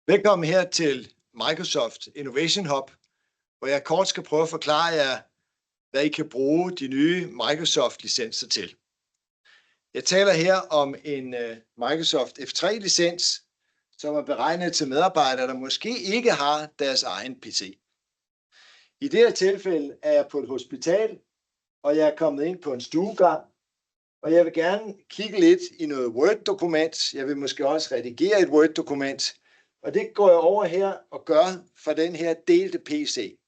Velkommen her til Microsoft Innovation Hub, hvor jeg kort skal prøve at forklare jer, hvad I kan bruge de nye Microsoft-licenser til. Jeg taler her om en Microsoft F3-licens, som er beregnet til medarbejdere, der måske ikke har deres egen PC. I det her tilfælde er jeg på et hospital, og jeg er kommet ind på en stuegang, og jeg vil gerne kigge lidt i noget Word-dokument. Jeg vil måske også redigere et Word-dokument, og det går jeg over her og gør for den her delte PC.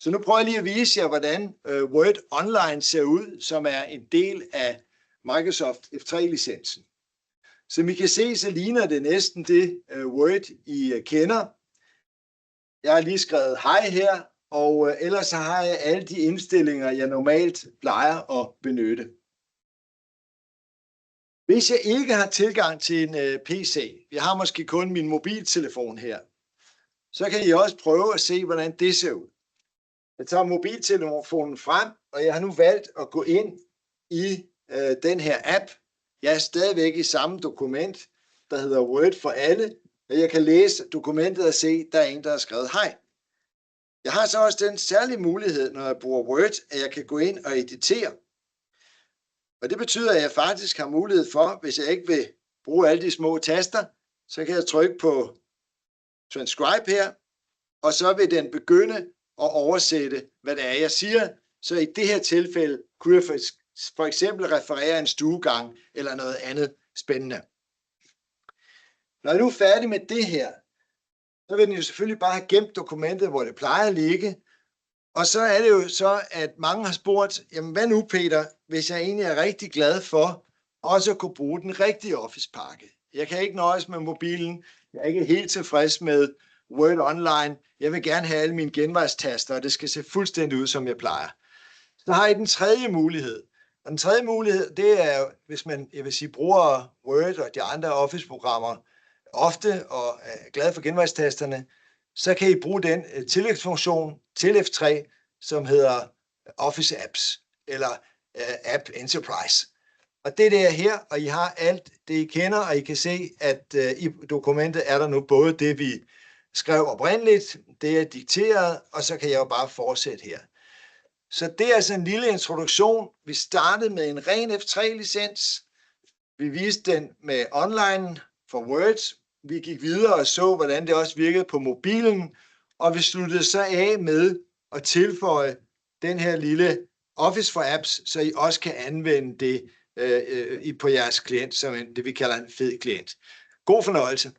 Så nu prøver jeg lige at vise jer, hvordan Word Online ser ud, som er en del af Microsoft F3-licensen. Som I kan se, så ligner det næsten det Word, I kender. Jeg har lige skrevet hej her, og ellers så har jeg alle de indstillinger, jeg normalt plejer at benytte. Hvis jeg ikke har tilgang til en PC, jeg har måske kun min mobiltelefon her, så kan I også prøve at se, hvordan det ser ud. Jeg tager mobiltelefonen frem, og jeg har nu valgt at gå ind i den her app. Jeg er stadigvæk i samme dokument, der hedder Word for alle, og jeg kan læse dokumentet og se, at der er en, der har skrevet hej. Jeg har så også den særlige mulighed, når jeg bruger Word, at jeg kan gå ind og editere. Og det betyder, at jeg faktisk har mulighed for, hvis jeg ikke vil bruge alle de små taster, så kan jeg trykke på transcribe her, og så vil den begynde at oversætte, hvad det er, jeg siger. Så i det her tilfælde kunne jeg for eksempel referere en stuegang eller noget andet spændende. Når jeg nu er færdig med det her, så vil den jo selvfølgelig bare have gemt dokumentet, hvor det plejer at ligge. Og så er det jo så, at mange har spurgt, jamen hvad nu Peter, hvis jeg egentlig er rigtig glad for også at kunne bruge den rigtige Office-pakke. Jeg kan ikke nøjes med mobilen, jeg er ikke helt tilfreds med Word Online, jeg vil gerne have alle mine genvejstaster, og det skal se fuldstændig ud, som jeg plejer. Så har I den tredje mulighed. Og den tredje mulighed, det er, hvis man, jeg vil sige, bruger Word og de andre Office-programmer ofte og er glad for genvejstasterne, så kan I bruge den tillægsfunktion til F3, som hedder Office Apps, eller App Enterprise. Og det er her, og I har alt det, I kender, og I kan se, at i dokumentet er der nu både det, vi skrev oprindeligt, det er dikteret, og så kan jeg jo bare fortsætte her. Så det er altså en lille introduktion. Vi startede med en ren F3-licens. Vi viste den med online for Word. Vi gik videre og så, hvordan det også virkede på mobilen, og vi sluttede så af med at tilføje den her lille Office for Apps, så I også kan anvende det på jeres klient som det, vi kalder en fed klient. God fornøjelse.